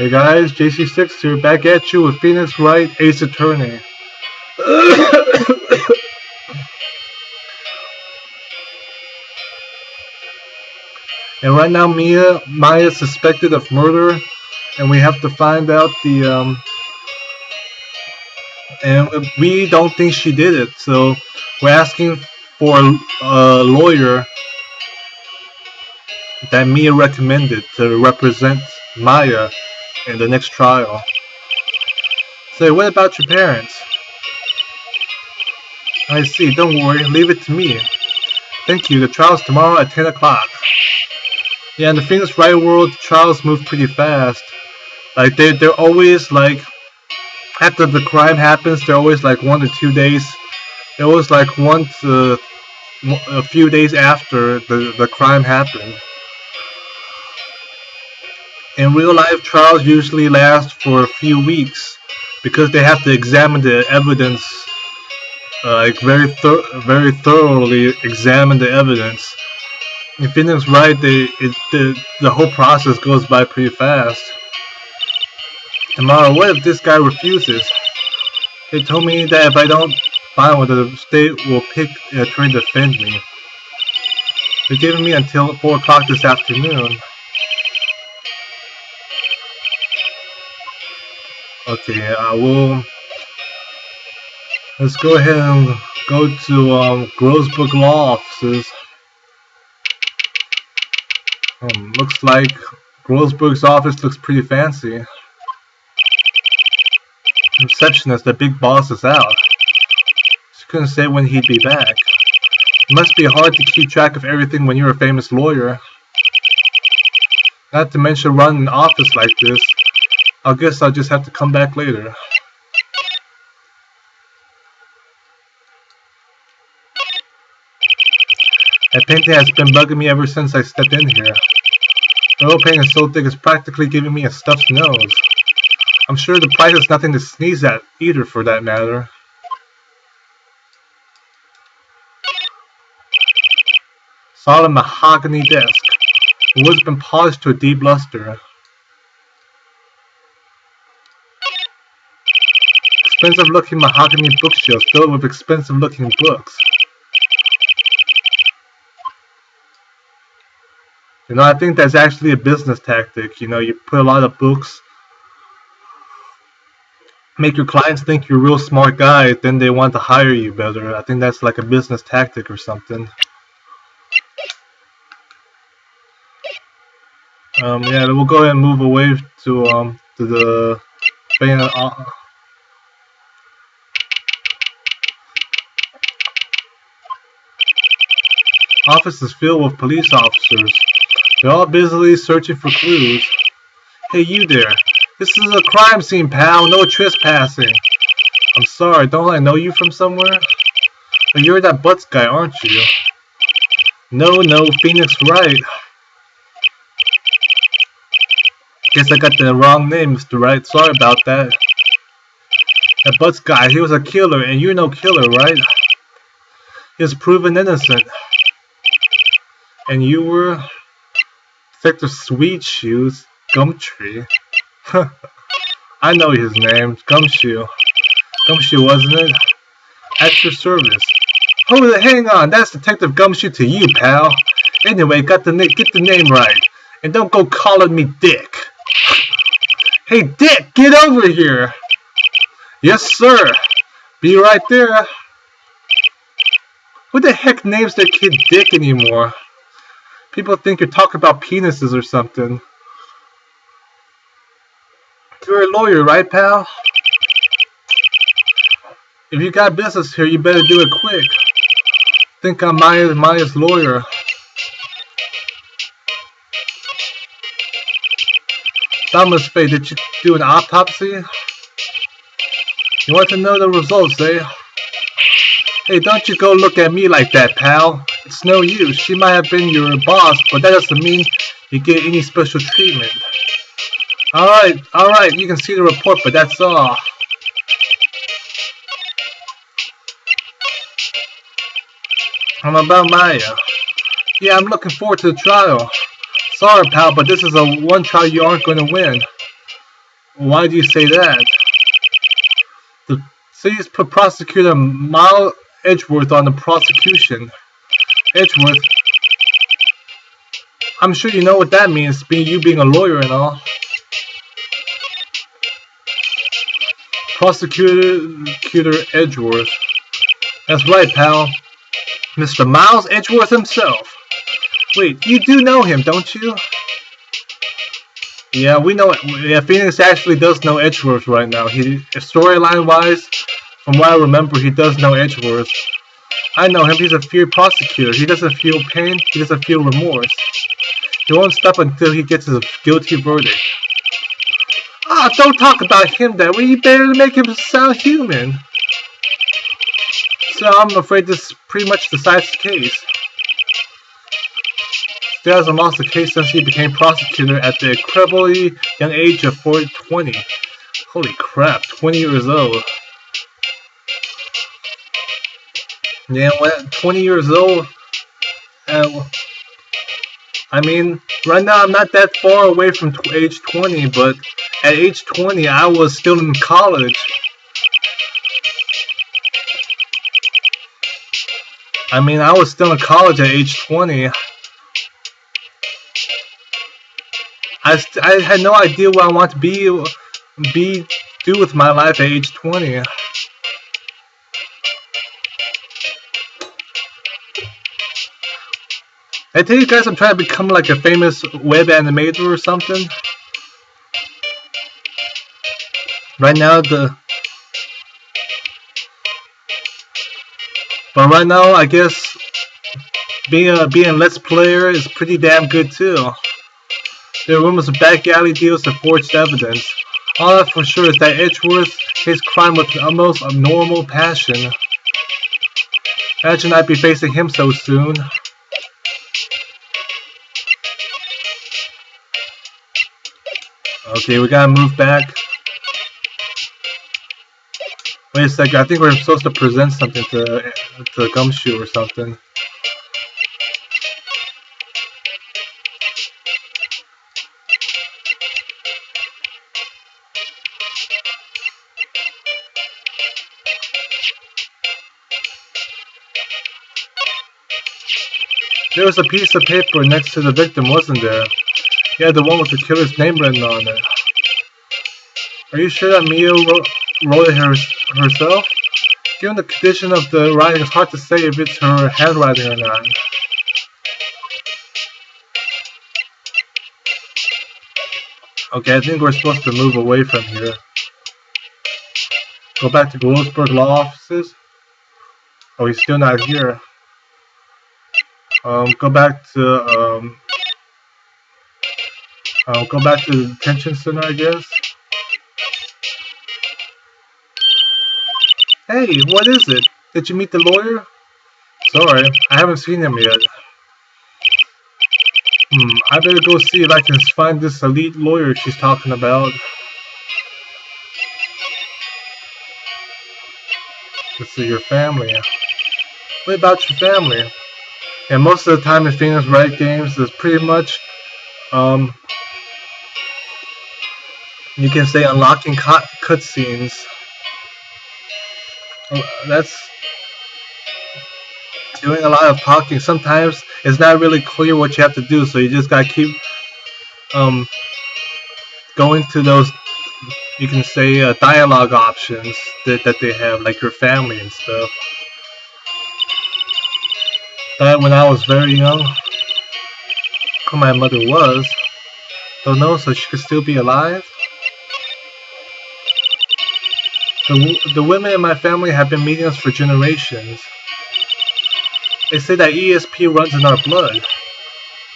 Hey guys, JC6 here, back at you with Phoenix Wright, Ace Attorney. And right now Maya's suspected of murder, and we have to find out and we don't think she did it, so we're asking for a lawyer that Mia recommended to represent Maya in the next trial. So what about your parents? I see, don't worry, leave it to me. Thank you, the trial's tomorrow at 10 o'clock. Yeah, in the Phoenix Wright world, trials move pretty fast. Like, they're always like, after the crime happens, they're always like 1 to 2 days. They're always like a few days after the crime happened. In real life, trials usually last for a few weeks because they have to examine the evidence, like very thoroughly examine the evidence. In Phoenix Wright, the whole process goes by pretty fast. Tomorrow, what if this guy refuses? They told me that if I don't file with the state will pick an attorney to defend me. They're giving me until 4 o'clock this afternoon. Okay, let's go ahead and go to Grossberg law offices. Looks like Grossberg's office looks pretty fancy. Receptionist, the big boss, is out. She couldn't say when he'd be back. It must be hard to keep track of everything when you're a famous lawyer. Not to mention running an office like this. I guess I'll just have to come back later. That painting has been bugging me ever since I stepped in here. The oil paint is so thick it's practically giving me a stuffed nose. I'm sure the price is nothing to sneeze at either, for that matter. Solid mahogany desk. The wood's been polished to a deep luster. Expensive looking mahogany bookshelves filled with expensive looking books. You know, I think that's actually a business tactic. You know, you put a lot of books, make your clients think you're a real smart guy, then they want to hire you better. I think that's like a business tactic or something. Yeah, we'll go ahead and move away to the office is filled with police officers. They're all busily searching for clues. Hey, you there. This is a crime scene, pal. No trespassing. I'm sorry, don't I know you from somewhere? But you're that Butts guy, aren't you? No, Phoenix Wright. Guess I got the wrong name, Mr. Wright. Sorry about that. That Butts guy, he was a killer, and you're no killer, right? He was proven innocent. And you were Detective Sweet Shoes Gumtree. I know his name, Gumshoe. Gumshoe, wasn't it? At your service. Oh, hang on, that's Detective Gumshoe to you, pal. Anyway, get the name right, and don't go calling me Dick. Hey, Dick, get over here. Yes, sir. Be right there. Who the heck names their kid Dick anymore? People think you're talking about penises or something. You're a lawyer, right, pal? If you got business here, you better do it quick. Think I'm Maya's lawyer. Thomas Faye, did you do an autopsy? You want to know the results, eh? Hey, don't you go look at me like that, pal. It's no use. She might have been your boss, but that doesn't mean you get any special treatment. Alright, you can see the report, but that's all. I'm about Maya. Yeah, I'm looking forward to the trial. Sorry, pal, but this is a one trial you aren't going to win. Why do you say that? The city's put prosecutor Miles Edgeworth on the prosecution. Edgeworth? I'm sure you know what that means, you being a lawyer and all. Prosecutor Edgeworth. That's right, pal. Mr. Miles Edgeworth himself. Wait, you do know him, don't you? Yeah, we know it. Yeah, Phoenix actually does know Edgeworth right now. Storyline-wise, from what I remember, he does know Edgeworth. I know him. He's a feared prosecutor. He doesn't feel pain. He doesn't feel remorse. He won't stop until he gets his guilty verdict. Ah, don't talk about him that way. You better make him sound human. So I'm afraid this pretty much decides the case. Still hasn't lost the case since he became prosecutor at the incredibly young age of 20. Holy crap, 20 years old. Yeah, 20 years old. I mean, right now I'm not that far away from age 20, but at age 20 I was still in college. I mean, I was still in college at age 20. I had no idea what I want to do with my life at age 20. I tell you guys, I'm trying to become like a famous web animator or something. Right now, right now, I guess being a Let's Player is pretty damn good too. There are rumors of back alley deals and forged evidence. All that for sure is that Edgeworth faced crime with almost abnormal passion. Imagine I'd be facing him so soon. Okay, we gotta move back. Wait a second, I think we're supposed to present something to Gumshoe or something. There was a piece of paper next to the victim, wasn't there? Yeah, the one with the killer's name written on it. Are you sure that Mia wrote it herself? Given the condition of the writing, it's hard to say if it's her handwriting or not. Okay, I think we're supposed to move away from here. Go back to Grossberg law offices. Oh, he's still not here. Go back to the detention center, I guess. Hey, what is it? Did you meet the lawyer? Sorry, I haven't seen him yet. I better go see if I can find this elite lawyer she's talking about. Let's see, your family. What about your family? And most of the time in Phoenix Wright games is pretty much, you can say unlocking cutscenes. That's doing a lot of talking. Sometimes it's not really clear what you have to do, so you just gotta keep going to those, you can say, dialogue options that they have, like your family and stuff. That when I was very young, who my mother was, don't know, so she could still be alive. The women in my family have been meeting us for generations. They say that ESP runs in our blood.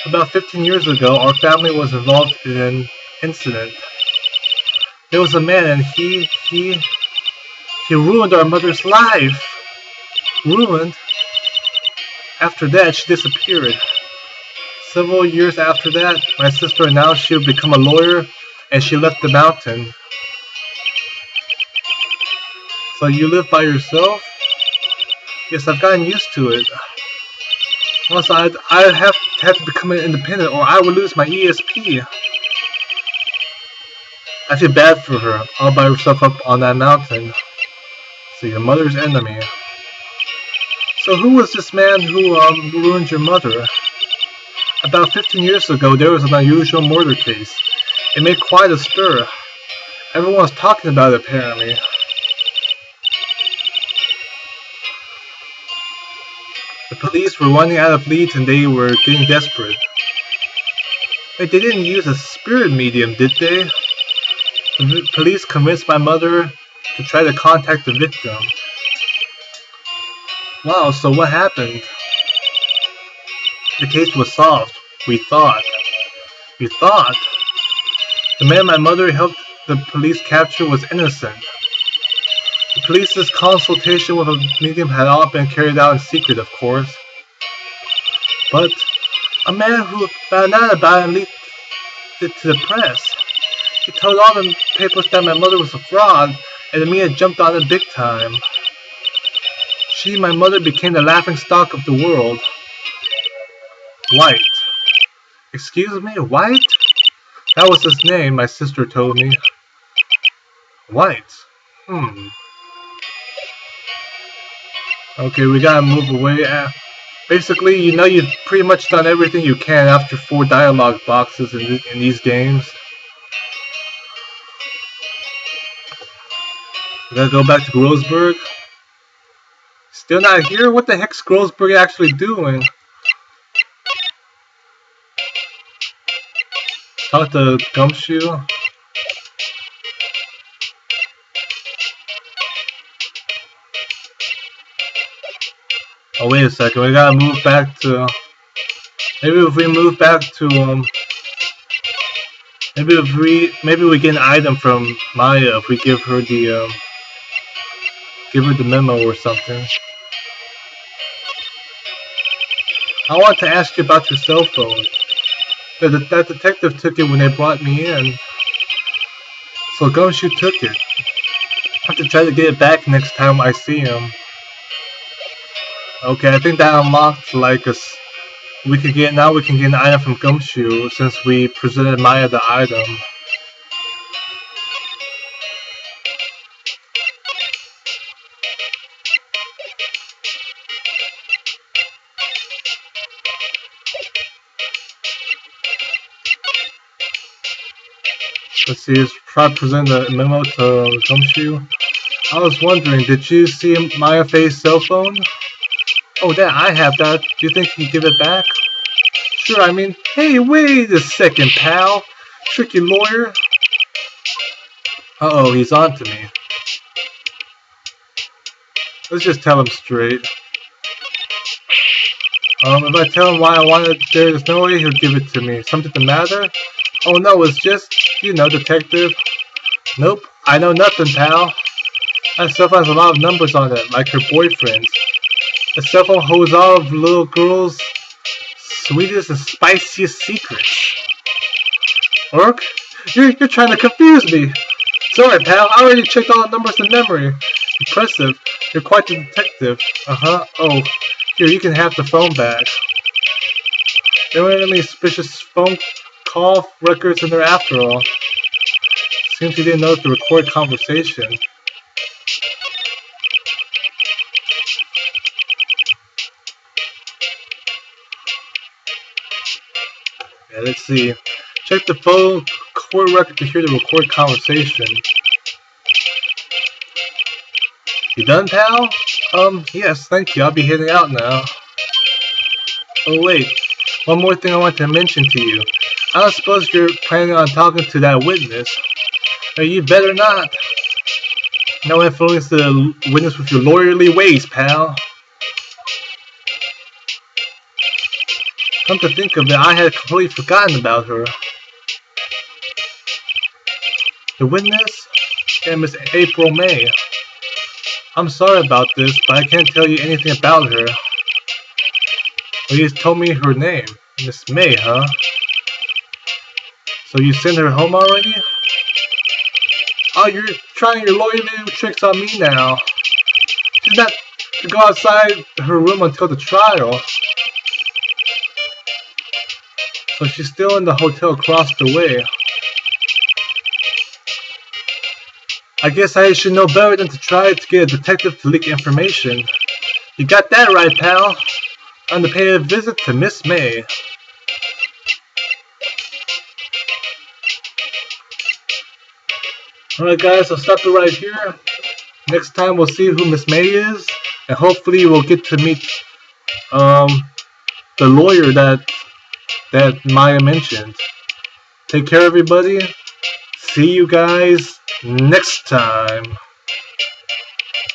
About 15 years ago, our family was involved in an incident. There was a man, and he ruined our mother's life. Ruined? After that, she disappeared. Several years after that, my sister announced she would become a lawyer, and she left the mountain. So you live by yourself? Yes, I've gotten used to it. Also, I have to become independent, or I would lose my ESP. I feel bad for her, all by herself up on that mountain. So your mother's enemy. So who was this man who ruined your mother? About 15 years ago, there was an unusual murder case. It made quite a stir. Everyone was talking about it, apparently. The police were running out of leads and they were getting desperate. Wait, they didn't use a spirit medium, did they? The police convinced my mother to try to contact the victim. Wow, so what happened? The case was solved. We thought. We thought? The man my mother helped the police capture was innocent. The police's consultation with a medium had all been carried out in secret, of course. But a man who found out about it and leaked it to the press. He told all the papers that my mother was a fraud, and the media jumped on it big time. My mother, became the laughingstock of the world. White. Excuse me, White? That was his name, my sister told me. White. Okay, we gotta move away. Basically, you know you've pretty much done everything you can after 4 dialogue boxes in these games. We gotta go back to Grossberg. Still not here? What the heck's Grossberg actually doing? Talk to Gumshoe. Oh, wait a second. We gotta move back to... Maybe if we move back to, maybe we get an item from Maya if we give her the, memo or something. I want to ask you about your cell phone. That detective took it when they brought me in. So Gumshoe took it. I have to try to get it back next time I see him. Okay, I think that unlocked like us. We can get an item from Gumshoe since we presented Maya the item. Let's see, let's try to present a memo to Gumshoe. I was wondering, did you see Maya Faye's cell phone? Oh, Dad, I have that. Do you think you can give it back? Sure, I mean, hey, wait a second, pal. Tricky lawyer. Uh-oh, he's on to me. Let's just tell him straight. If I tell him why I want it, there's no way he'll give it to me. Something the matter? Oh no, it's just, you know, detective. Nope, I know nothing, pal. That cell phone has a lot of numbers on it, like her boyfriend's. The cell phone holds all of little girl's sweetest and spiciest secrets. Orc? You're trying to confuse me. Sorry, pal, I already checked all the numbers in memory. Impressive. You're quite the detective. Uh-huh. Oh, here, you can have the phone back. There weren't any suspicious phone call records in there after all. Seems you didn't know to record conversation. Yeah, let's see. Check the phone court record to hear the record conversation. You done, pal? Yes, thank you. I'll be heading out now. Oh, wait. One more thing I want to mention to you. I don't suppose you're planning on talking to that witness. Or you better not. No influence the witness with your lawyerly ways, pal. Come to think of it, I had completely forgotten about her. The witness? Yeah, Miss April May. I'm sorry about this, but I can't tell you anything about her. Well, you just told me her name. Miss May, huh? So you sent her home already? Oh, you're trying your lawyerly tricks on me now. She's not to go outside her room until the trial. So she's still in the hotel across the way. I guess I should know better than to try to get a detective to leak information. You got that right, pal. I'm to pay a visit to Miss May. Alright guys, I'll stop it right here. Next time we'll see who Miss May is. And hopefully we'll get to meet the lawyer that Maya mentioned. Take care everybody. See you guys next time.